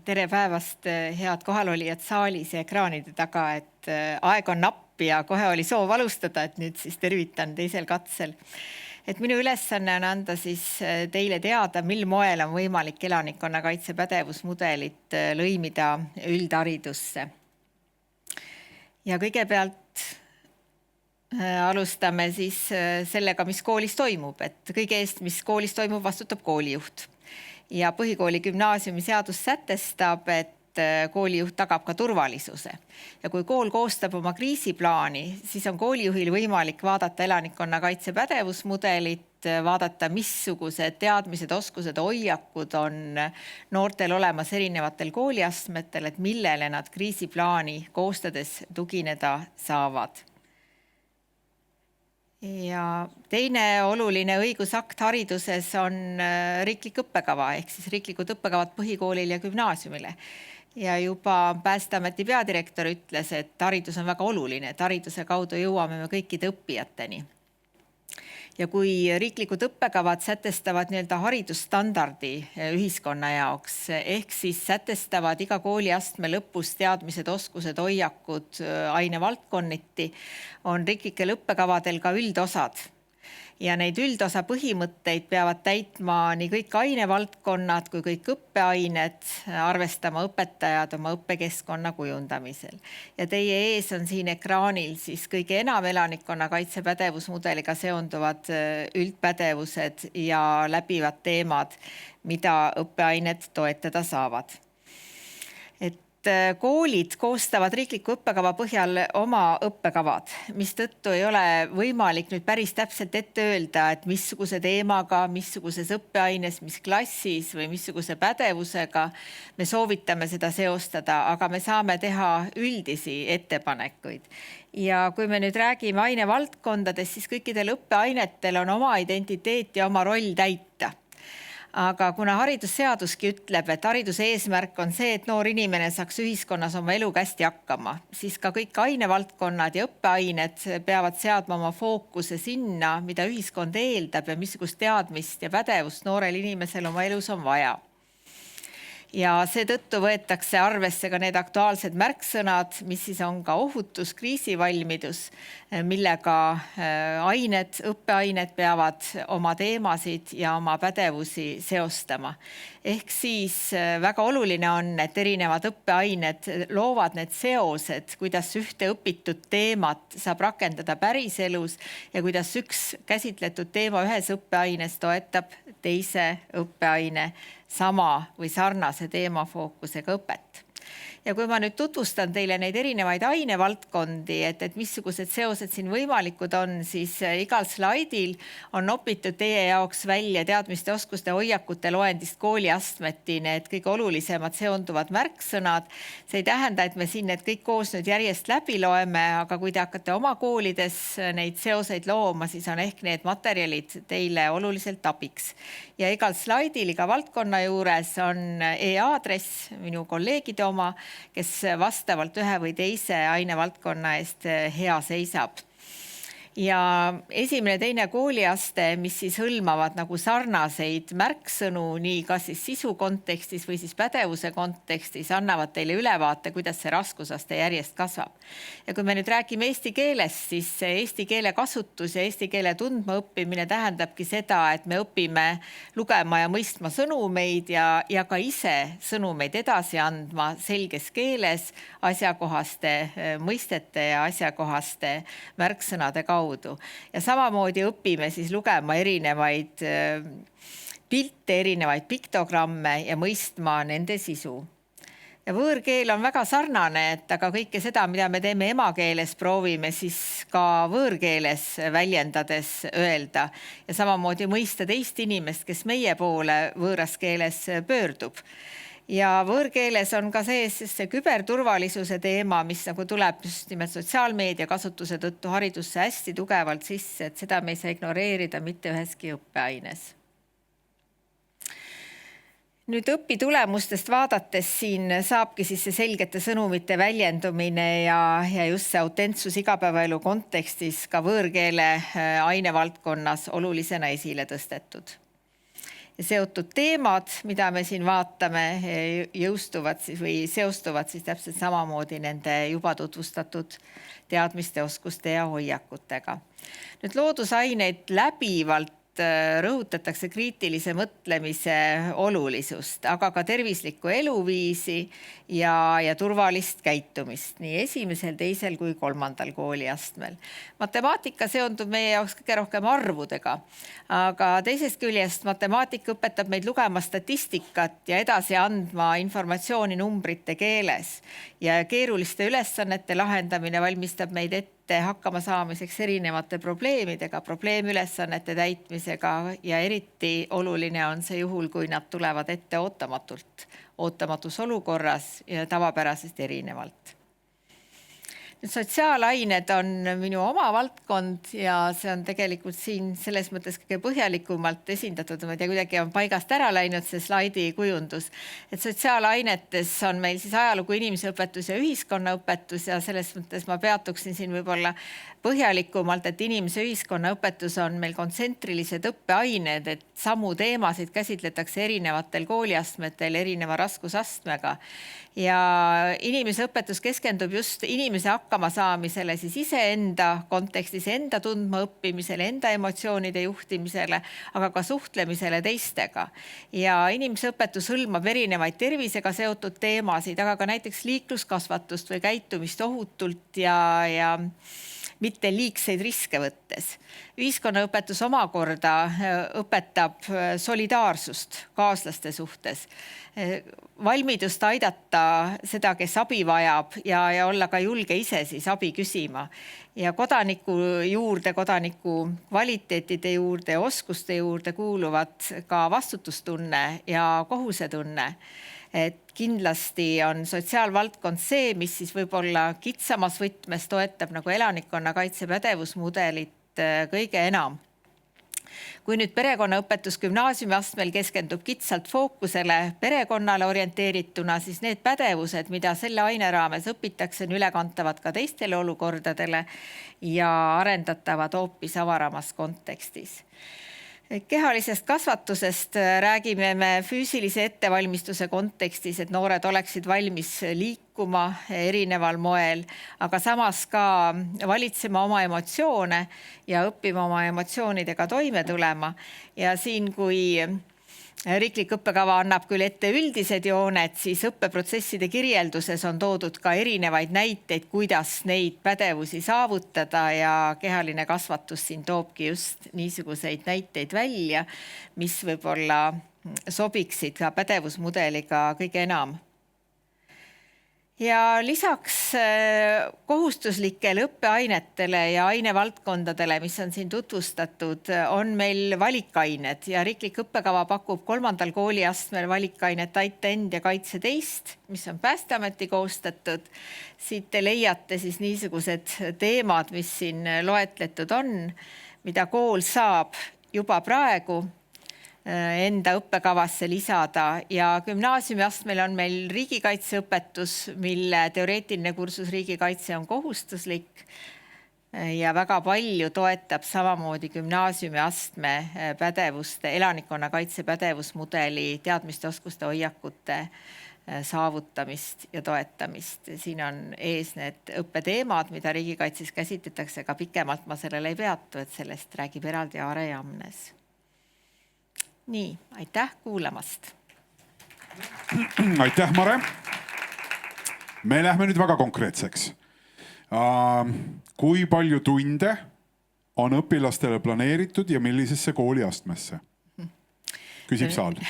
Tere päevast, head kohalolijad saalis ja ekraanide taga, et aeg on napp ja kohe oli soov alustada, et nüüd siis tervitan teisel katsel. Et minu ülesanne on anda siis teile teada, mil moel on võimalik elanikkonnakaitse pädevusmudelit lõimida üldharidusse. Ja kõigepealt alustame siis sellega, mis koolis toimub, et kõige eest, mis koolis toimub, vastutab koolijuht. Ja põhikooli gümnaasiumi seadus sätestab, et koolijuht tagab ka turvalisuse. Ja kui kool koostab oma kriisiplaani, siis on koolijuhil võimalik vaadata elanikkonnakaitse pädevusmudelit, vaadata, missugused teadmised, oskused, hoiakud on noortel olemas erinevatel kooliastmetel, et millele nad kriisiplaani koostades tugineda saavad. Ja teine oluline õigusakt hariduses on riiklik õppekava, ehk siis riiklikud õppekavad põhikoolil ja gümnaasiumile. Ja juba Päästeameti peadirektor ütles, et haridus on väga oluline, et hariduse kaudu jõuame me kõikide õppijateni. Ja kui riiklikud õppekavad sätestavad haridusstandardi ühiskonna jaoks, ehk siis sätestavad iga kooliastme lõpus teadmised, oskused, hoiakud ainevaldkonniti, on riiklikel õppekavadel ka üldosad. Ja neid üldosa põhimõtteid peavad täitma nii kõik ainevaldkonnad kui kõik õppeained, arvestama õpetajad oma õppekeskkonna kujundamisel. Ja teie ees on siin ekraanil siis kõige enam elanikkonnakaitse pädevusmudeliga seonduvad üldpädevused ja läbivad teemad, mida õppeained toetada saavad. Koolid koostavad riikliku õppekava põhjal oma õppekavad, mistõttu ei ole võimalik nüüd päris täpselt ette öelda, et missuguse teemaga, missuguses õppeaines, mis klassis või missuguse pädevusega me soovitame seda seostada, aga me saame teha üldisi ettepanekuid. Ja kui me nüüd räägime ainevaldkondades, siis kõikidel õppeainetel on oma identiteet ja oma roll täita. Aga kuna haridusseaduski ütleb, et hariduse eesmärk on see, et noor inimene saaks ühiskonnas oma eluga hästi hakkama, siis ka kõik ainevaldkonnad ja õppeained peavad seadma oma fookuse sinna, mida ühiskond eeldab ja missugust teadmist ja pädevust noorel inimesel oma elus on vaja. Ja seetõttu võetakse arvesse ka need aktuaalsed märksõnad, mis siis on ka ohutus, kriisivalmidus, millega õppeained peavad oma teemasid ja oma pädevusi seostama. Ehk siis väga oluline on, et erinevad õppeained loovad need seosed, kuidas ühte õpitud teemat saab rakendada päriselus ja kuidas üks käsitletud teema ühes õppeaines toetab teise õppeaine sama või sarnase teemafookusega õpet. Ja kui ma nüüd tutvustan teile neid erinevaid ainevaldkondi, et missugused seosed siin võimalikud on, siis igal slaidil on nopitud teie jaoks välja teadmiste, oskuste, hoiakute loendist kooliastmeti need kõige olulisemad seonduvad märksõnad. See ei tähenda, et me siin need kõik koos nüüd järjest läbi loeme, aga kui te hakkate oma koolides neid seoseid looma, siis on ehk need materjalid teile oluliselt abiks. Ja igal slaidil, iga valdkonna juures on e-aadress, minu kolleegide oma, kes vastavalt ühe või teise ainevaldkonna eest hea seisab. Ja esimene, teine kooliaste, mis siis hõlmavad nagu sarnaseid märksõnu, nii kas siis sisu kontekstis või siis pädevuse kontekstis, annavad teile ülevaate, kuidas see raskusaste järjest kasvab. Ja kui me nüüd räägime eesti keelest, siis eesti keele kasutus ja eesti keele tundma õppimine tähendabki seda, et me õpime lugema ja mõistma sõnumeid ja ka ise sõnumeid edasi andma selges keeles, asjakohaste mõistete ja asjakohaste märksõnade kaudu. Ja samamoodi õpime siis lugema erinevaid pilte, erinevaid piktogramme ja mõistma nende sisu. Ja võõrkeel on väga sarnane, aga kõike seda, mida me teeme emakeeles, proovime siis ka võõrkeeles väljendades öelda ja samamoodi mõista teist inimest, kes meie poole võõras keeles pöördub. Ja võõrkeeles on ka see küberturvalisuse teema, mis nagu tuleb just nimelt sotsiaalmeedia kasutuse tõttu haridusse hästi tugevalt sisse, et seda me ei saa ignoreerida mitte üheski õppeaines. Nüüd õpitulemustest vaadates siin saabki siis see selgete sõnumite väljendumine ja just see autentsus igapäevaelu kontekstis ka võõrkeele ainevaldkonnas olulisena esile tõstetud. seotud teemad, mida me siin vaatame, jõustuvad siis või seostuvad siis täpselt samamoodi nende juba tutvustatud teadmiste, oskuste ja hoiakutega. Nüüd loodusaineid läbivalt rõhutatakse kriitilise mõtlemise olulisust, aga ka tervislikku eluviisi ja turvalist käitumist nii esimesel, teisel kui kolmandal kooliastmel. Matemaatika seondub meie jaoks kõige rohkem arvudega, aga teisest küljest matemaatika õpetab meid lugema statistikat ja edasi andma informatsiooni numbrite keeles ja keeruliste ülesannete lahendamine valmistab meid ette hakkama saamiseks erinevate probleemidega, probleemülesannete täitmisega ja eriti oluline on see juhul, kui nad tulevad ette ootamatus olukorras ja tavapärasest erinevalt. Sotsiaalained on minu oma valdkond ja see on tegelikult siin selles mõttes kõige põhjalikumalt esindatud. Ma ei tea, kuidagi on paigast ära läinud see slaidi kujundus. Et sotsiaalainetes on meil siis ajalugu, inimeseõpetus ja ühiskonnaõpetus ja selles mõttes ma peatuksin siin võib-olla põhjalikumalt, et inimese ühiskonnaõpetus on meil kontsentrilised õppeained, et samu teemasid käsitletakse erinevatel kooliastmetel, erineva raskusastmega. Ja inimeseõpetus keskendub just inimese hakkama saamisele siis iseenda kontekstis, enda tundma õppimisele, enda emotsioonide juhtimisele, aga ka suhtlemisele teistega. Ja inimeseõpetus hõlmab erinevaid tervisega seotud teemasid, aga ka näiteks liikluskasvatust või käitumist ohutult ja mitte liigseid riske võttes. Ühiskonnaõpetus omakorda õpetab solidaarsust kaaslaste suhtes, valmidust aidata seda, kes abi vajab ja olla ka julge ise siis abi küsima. Ja kodaniku juurde, kodaniku kvaliteetide juurde, oskuste juurde kuuluvad ka vastutustunne ja kohusetunne. Et kindlasti on sotsiaalvaldkond see, mis siis võib-olla kitsamas võtmes toetab nagu elanikkonnakaitse pädevusmudelit kõige enam. Kui nüüd perekonnaõpetus gümnaasiumiastmel keskendub kitsalt fookusele perekonnale orienteerituna, siis need pädevused, mida selle aine raames õpitakse, on ülekantavad ka teistele olukordadele ja arendatavad hoopis avaramas kontekstis. Kehalisest kasvatusest räägime me füüsilise ettevalmistuse kontekstis, et noored oleksid valmis liikuma erineval moel, aga samas ka valitsema oma emotsioone ja õppima oma emotsioonidega toime tulema. Ja siin, kui riiklik õppekava annab küll ette üldised jooned, siis õppeprotsesside kirjelduses on toodud ka erinevaid näiteid, kuidas neid pädevusi saavutada ja kehaline kasvatus siin toobki just niisuguseid näiteid välja, mis võib-olla sobiksid ka pädevusmudeliga kõige enam. Ja lisaks kohustuslikele õppeainetele ja ainevaldkondadele, mis on siin tutvustatud, on meil valikained ja riiklik õppekava pakub 3. kooliastmel valikainet Aita end ja kaitse teist, mis on Päästeameti koostatud. Siit te leiate siis niisugused teemad, mis siin loetletud on, mida kool saab juba praegu enda õppekavasse lisada ja gümnaasiumiastmel on meil riigikaitseõpetus, mille teoreetiline kursus riigikaitse on kohustuslik ja väga palju toetab samamoodi gümnaasiumiastme pädevuste, elanikkonnakaitse pädevusmudeli, teadmiste, oskuste, hoiakute saavutamist ja toetamist. Siin on ees need õppeteemad, mida riigikaitses käsitletakse, aga pikemalt ma sellele ei peatu, et sellest räägib eraldi Aare Jamnes. Nii, aitäh kuulamast. Aitäh, Mare. Me lähme nüüd väga konkreetseks. Kui palju tunde on õpilastele planeeritud ja millisesse kooliastmesse? Küsib saal.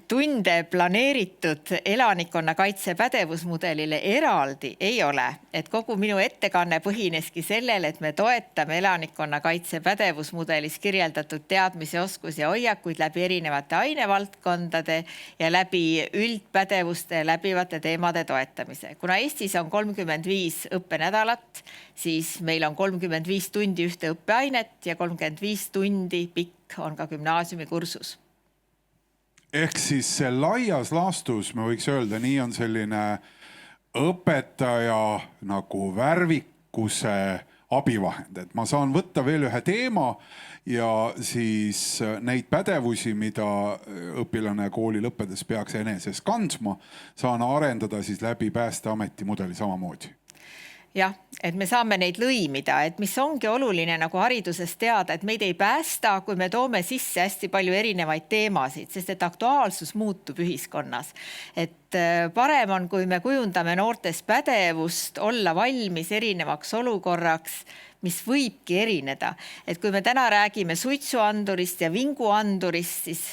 Tunde planeeritud elanikkonnakaitse pädevusmudelile eraldi ei ole, et kogu minu ettekanne põhineski sellele, et me toetame elanikkonnakaitse pädevusmudelis kirjeldatud teadmisi, oskusi ja hoiakuid läbi erinevate ainevaldkondade ja läbi üldpädevuste läbivate teemade toetamise. Kuna Eestis on 35 õppenädalat, siis meil on 35 tundi ühte õppeainet ja 35 tundi pikk on ka gümnaasiumi kursus. Ehk siis see laias laastus, me võiks öelda, nii on selline õpetaja nagu värvikuse abivahend, et ma saan võtta veel ühe teema ja siis neid pädevusi, mida õpilane kooli lõppedes peaks eneses kandma, saan arendada siis läbi Päästeameti mudeli samamoodi. Jah, et me saame neid lõimida, et mis ongi oluline nagu hariduses teada, et meid ei päästa, kui me toome sisse hästi palju erinevaid teemasid, sest et aktuaalsus muutub ühiskonnas. Et parem on, kui me kujundame noortes pädevust, olla valmis erinevaks olukorraks, mis võibki erineda. Et kui me täna räägime suitsuandurist ja vinguandurist, siis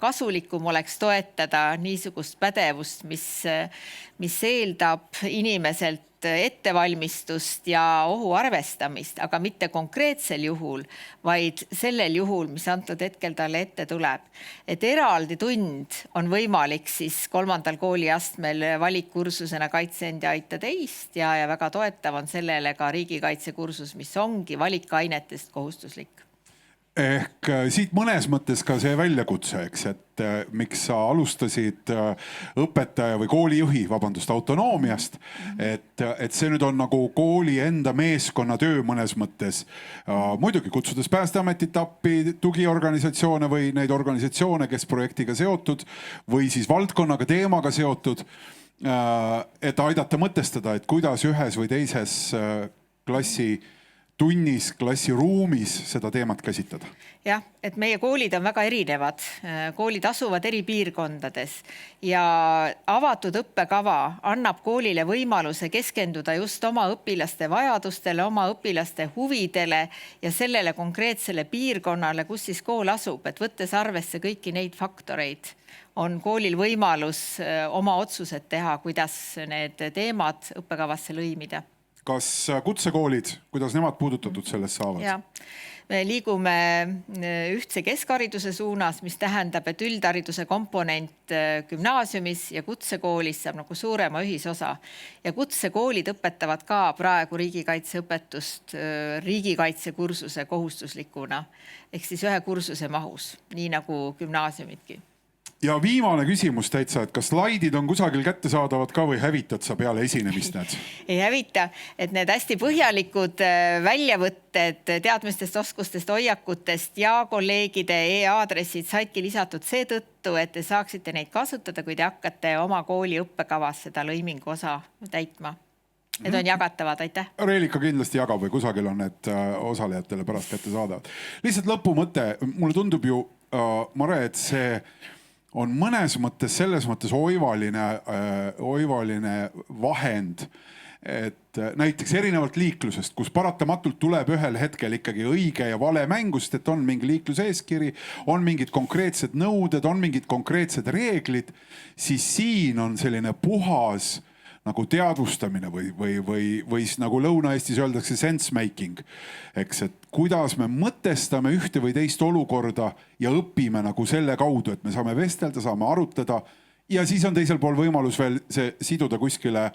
kasulikum oleks toetada niisugust pädevust, mis eeldab inimeselt ettevalmistust ja ohu arvestamist, aga mitte konkreetsel juhul, vaid sellel juhul, mis antud hetkel talle ette tuleb. Et eraldi tund on võimalik siis 3. kooliastmel valikkursusena Kaitse end ja aita teist ja väga toetav on sellele ka riigikaitsekursus, mis ongi valikainetest kohustuslik. Ehk siit mõnes mõttes ka see väljakutse, eks, et miks sa alustasid õpetaja või koolijuhi, autonoomiast, et see nüüd on nagu kooli enda meeskonna töö mõnes mõttes. Muidugi kutsudes Päästeametit appi, tugiorganisatsioone või neid organisatsioone, kes projektiga seotud või siis valdkonnaga, teemaga seotud, et aidata mõtestada, et kuidas ühes või teises tunnis, klassiruumis seda teemat käsitada. Jah, et meie koolid on väga erinevad. Koolid asuvad eri piirkondades ja avatud õppekava annab koolile võimaluse keskenduda just oma õpilaste vajadustele, oma õpilaste huvidele ja sellele konkreetsele piirkonnale, kus siis kool asub, et võttes arvesse kõiki neid faktoreid, on koolil võimalus oma otsused teha, kuidas need teemad õppekavasse lõimida. Kas kutsekoolid, kuidas nemad puudutatud sellest saavad? Ja. Me liigume ühtse keskhariduse suunas, mis tähendab, et üldhariduse komponent gümnaasiumis ja kutsekoolis saab nagu suurema ühisosa. Ja kutsekoolid õpetavad ka praegu riigikaitseõpetust riigikaitsekursuse kohustuslikuna. Ehk siis ühe kursuse mahus, nii nagu gümnaasiumidki. Ja viimane küsimus täitsa, et kas slaidid on kusagil kättesaadavad ka või hävitad sa peale esinemist need? Ei hävita, et need hästi põhjalikud väljavõtted teadmistest, oskustest, hoiakutest ja kolleegide e-aadressid saidki lisatud seetõttu, et te saaksite neid kasutada, kui te hakkate oma kooli õppekavas seda lõimingu osa täitma. Need on jagatavad, aitäh. Reelika kindlasti jagab või kusagil on need osalejatele pärast kättesaadavad. Lihtsalt lõpumõte, mulle tundub ju, Mare, et see on mõnes mõttes selles mõttes oivaline vahend, et näiteks erinevalt liiklusest, kus paratamatult tuleb ühel hetkel ikkagi õige ja vale mängust, et on mingi liikluseeskiri, on mingid konkreetsed nõuded, on mingid konkreetsed reeglid, siis siin on selline puhas nagu teadvustamine või nagu Lõuna-Eestis öeldakse sense making. Eks, et kuidas me mõtestame ühte või teist olukorda ja õpime nagu selle kaudu, et me saame vestelda, saame arutada ja siis on teisel pool võimalus veel see siduda kuskile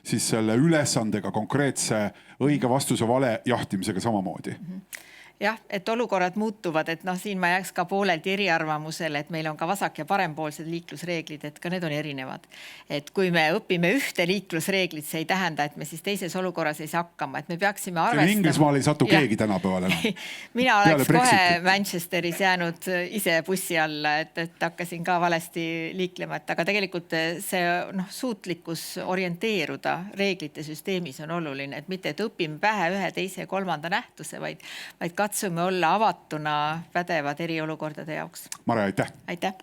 siis selle ülesandega konkreetse õige vastuse vale jahtimisega samamoodi. Jah, et olukorrad muutuvad, et siin ma jääks ka pooleldi eriarvamusele, et meil on ka vasak- ja parempoolsed liiklusreeglid, et ka need on erinevad. Et kui me õpime ühte liiklusreeglit, see ei tähenda, et me siis teises olukorras ei saa hakkama, et me peaksime arvestama. Inglismaal ei satu keegi tänapäeval enam. Mina oleks kohe Manchesteris jäänud ise bussi alla, et hakkasin ka valesti liiklema, et aga tegelikult see suutlikkus orienteeruda reeglite süsteemis on oluline, et mitte, et õpime pähe ühe, teise, kolmanda nähtuse, vaid katsume olla avatuna pädevad eriolukordade jaoks. Mare, aitäh! Aitäh!